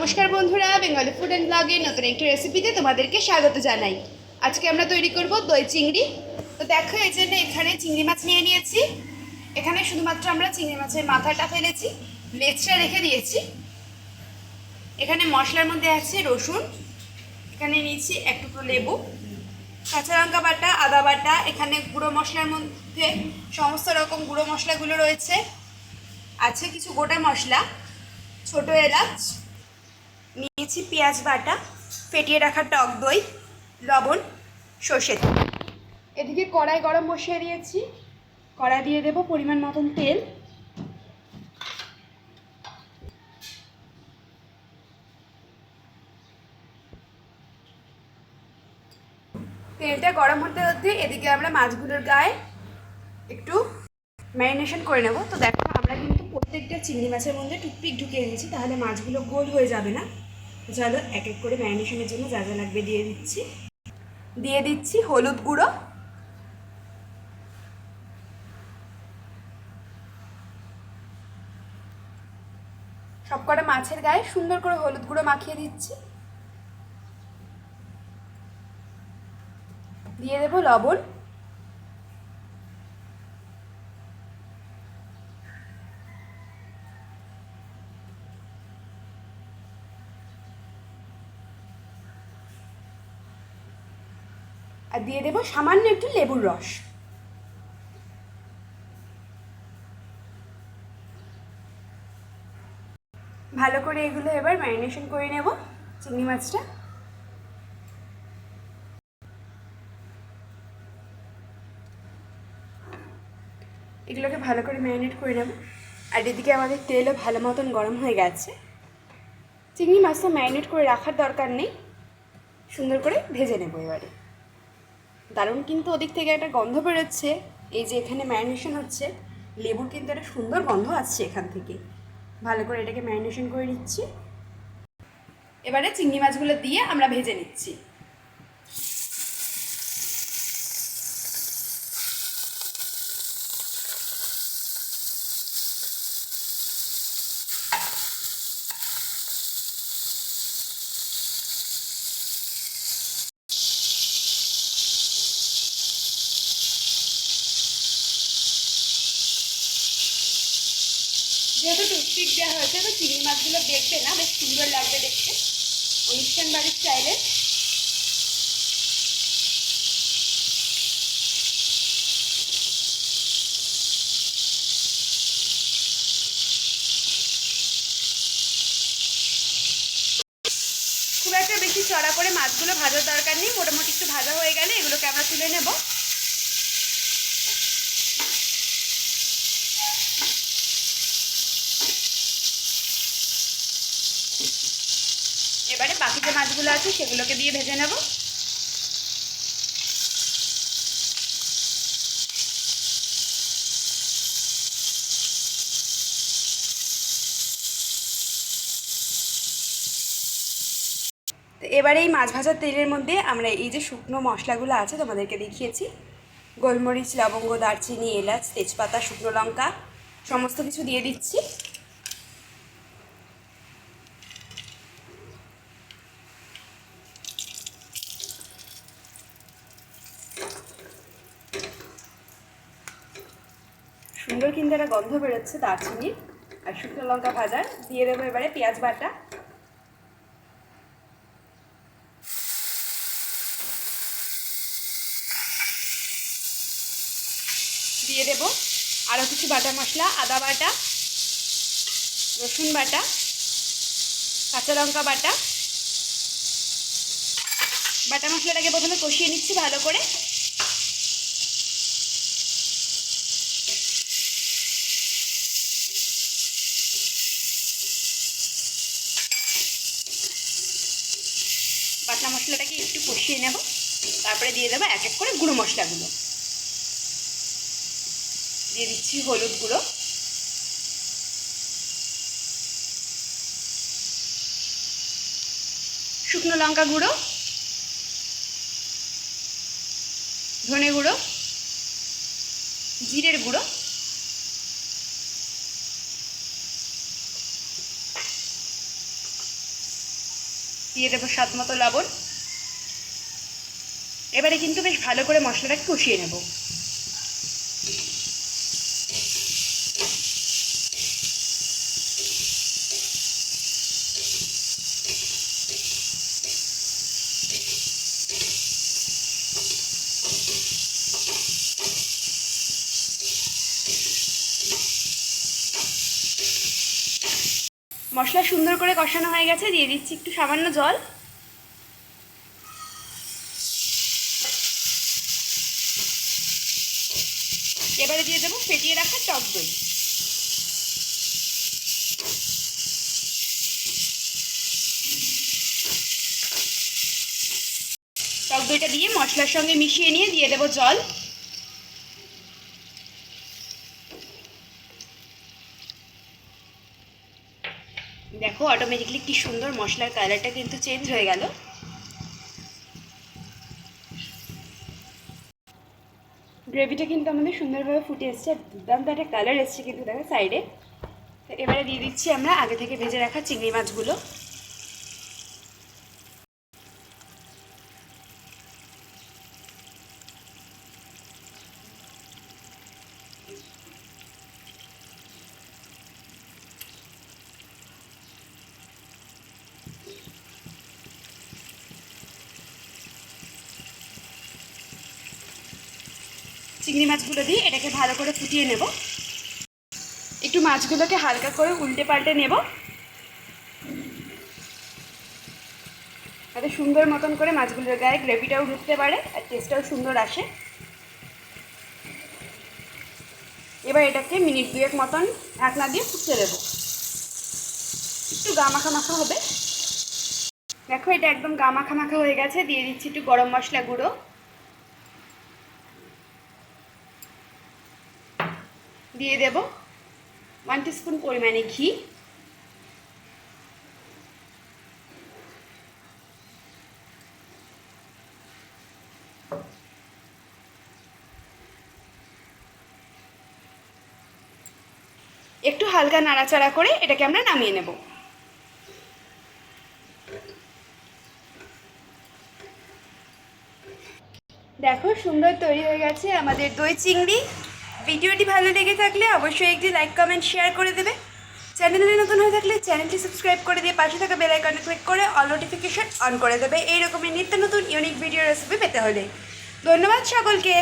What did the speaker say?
নমস্কার বন্ধুরা, Bengali food and ব্লগের নতুন একটি রেসিপিতে তোমাদেরকে স্বাগত জানাই। আজকে আমরা তৈরি করব দই চিংড়ি। তো দেখো, এই জন্য এখানে চিংড়ি মাছ নিয়ে নিয়েছি। এখানে শুধুমাত্র আমরা চিংড়ি মাছের মাথাটা ফেলেছি, লেজটা রেখে দিয়েছি। এখানে মশলার মধ্যে আছে রসুন, এখানে নিয়েছি এক টুকরো লেবু, কাঁচা লঙ্কা বাটা, আদা বাটা। এখানে গুঁড়ো মশলার মধ্যে সমস্ত রকম গুঁড়ো মশলাগুলো রয়েছে। আছে কিছু গোটা মশলা, ছোটো এলাচ, নিয়েছি পেঁয়াজ বাটা, ফেটিয়ে রাখা টক দই, লবণ, সর্ষে তেল। এদিকে কড়াই গরম বসিয়ে দিয়েছি। কড়াই দিয়ে দেব পরিমাণ মতন তেল। তেলটা গরম হতে হতে এদিকে আমরা মাছগুলোর গায়ে একটু ম্যারিনেশন করে নেব। তো দেখো, আমরা কিন্তু প্রত্যেকটা চিংড়ি মাছের মধ্যে টুথপিক ঢুকিয়ে দিয়েছি, তাহলে মাছগুলো গোল হয়ে যাবে না। চলো এক এক করে ম্যারিনেশনের জন্য যা যা লাগবে দিয়ে দিচ্ছি হলুদ গুঁড়ো, সবকটা মাছের গায়ে সুন্দর করে হলুদ গুঁড়ো মাখিয়ে দিচ্ছি। দিয়ে দেবো লবণ, আর দিয়ে দেবো সামান্য একটু লেবুর রস। ভালো করে এগুলো এবার ম্যারিনেশন করে নেব চিংড়ি মাছটা। এগুলোকে ভালো করে ম্যারিনেট করে নেব। আর এদিকে আমাদের তেলও ভালো মতন গরম হয়ে গেছে। চিংড়ি মাছটা ম্যারিনেট করে রাখার দরকার নেই, সুন্দর করে ভেজে নেব এবারে। দারুণ কিন্তু ওদিক থেকে একটা গন্ধ বেরোচ্ছে। এই যে এখানে ম্যারিনেশন হচ্ছে, লেবুর কিন্তু একটা সুন্দর গন্ধ আসছে এখান থেকে। ভালো করে এটাকে ম্যারিনেশন করে নিচ্ছি। এবারে চিংড়ি মাছগুলো দিয়ে আমরা ভেজে নিচ্ছি। যেহেতু টুথপিক দেওয়া হয়েছে, তো চিংড়ি মাছগুলো দেখবে না, বেশ সুন্দর লাগবে দেখতে অনুষ্ঠান বাড়ির স্টাইলে। খুব একটা বেশি চড়া করে মাছগুলো ভাজার দরকার নেই, মোটামুটি একটু ভাজা হয়ে গেলে এগুলোকে আমরা তুলে নেব। এবারে বাকি যে মাছগুলো আছে সেগুলোকে দিয়ে ভেজে নেব। তো এবারে এই মাছ ভাজার তেলের মধ্যে আমরা এই যে শুকনো মশলাগুলো আছে তোমাদেরকে দেখিয়েছি, গোলমরিচ, লবঙ্গ, দারচিনি, এলাচ, তেজপাতা, শুকনো লঙ্কা, সমস্ত কিছু দিয়ে দিচ্ছি। সুন্দর কিন্তু একটা গন্ধ বেরোচ্ছে দারচিনির আর শুকনো লঙ্কা ভাজার। দিয়ে দেবো এবারে পেঁয়াজ বাটা, দিয়ে দেব আরও কিছু বাটা মশলা, আদা বাটা, রসুন বাটা, কাঁচা লঙ্কা বাটা। বাটা মশলাটাকে প্রথমে কষিয়ে নিচ্ছি ভালো করে। বাটা মশলাটাকে একটু কষিয়ে নেব, তারপরে দিয়ে দেবো এক এক করে গুঁড়ো মশলাগুলো। দিয়ে দিচ্ছি হলুদ গুঁড়ো, শুকনো লঙ্কা গুঁড়ো, ধনে গুঁড়ো, জিরের গুঁড়ো, দিয়ে দেবো স্বাদ মতো লবণ। এবারে কিন্তু বেশ ভালো করে মশলাটাকে কষিয়ে নেব। মশলা সুন্দর করে কষানো হয়ে গেছে, দিয়ে দিচ্ছি একটু সামান্য জল। এবারে দিয়ে দেবো ফেটিয়ে রাখা টক দই। টক দইটা দিয়ে মশলার সঙ্গে মিশিয়ে নিয়ে দিয়ে দেবো জল। দেখো অটোমেটিকলি কি সুন্দর মশলার কালারটা কিন্তু চেঞ্জ হয়ে গেল। গ্রেভিটা কিন্তু আমাদের সুন্দরভাবে ফুটে এসছে, দুর্দান্ত একটা কালার এসছে কিন্তু দেখো সাইডে। তো এবারে দিয়ে দিচ্ছি আমরা আগে থেকে ভেজে রাখা চিংড়ি মাছগুলো। চিংড়ি মাছগুলো দিয়ে এটাকে ভালো করে ফুটিয়ে নেব। একটু মাছগুলোকে হালকা করে উল্টে পাল্টে নেব, যাতে সুন্দর মতন করে মাছগুলোর গায়ে গ্রেভিটাও ঢুকতে পারে আর টেস্টটাও সুন্দর আসে। এবার এটাকে মিনিট 2 মতন ঢাকনা দিয়ে ফুটতে দেবো, একটু গা মাখা মাখা হবে। দেখো এটা একদম গা মাখা মাখা হয়ে গেছে। দিয়ে দিচ্ছি একটু গরম মশলা গুঁড়ো, দিয়ে দেব 1 টিস্পুন পরিমাণে ঘি, একটু হালকা নাড়াচাড়া করে এটাকে আমরা নামিয়ে নেব। দেখো সুন্দর তৈরি হয়ে গেছে আমাদের দই চিংড়ি। ভিডিওটি ভালো লেগে থাকলে অবশ্যই একটি লাইক কমেন্ট শেয়ার করে দেবে। চ্যানেলে নতুন হয়ে থাকলে চ্যানেলটি সাবস্ক্রাইব করে দিয়ে পাশে থাকা বেল আইকনে ক্লিক করে অল নোটিফিকেশন অন করে দেবে এই রকমের নিত্য নতুন ইউনিক ভিডিও রেসিপি পেতে হলে। ধন্যবাদ সকলকে।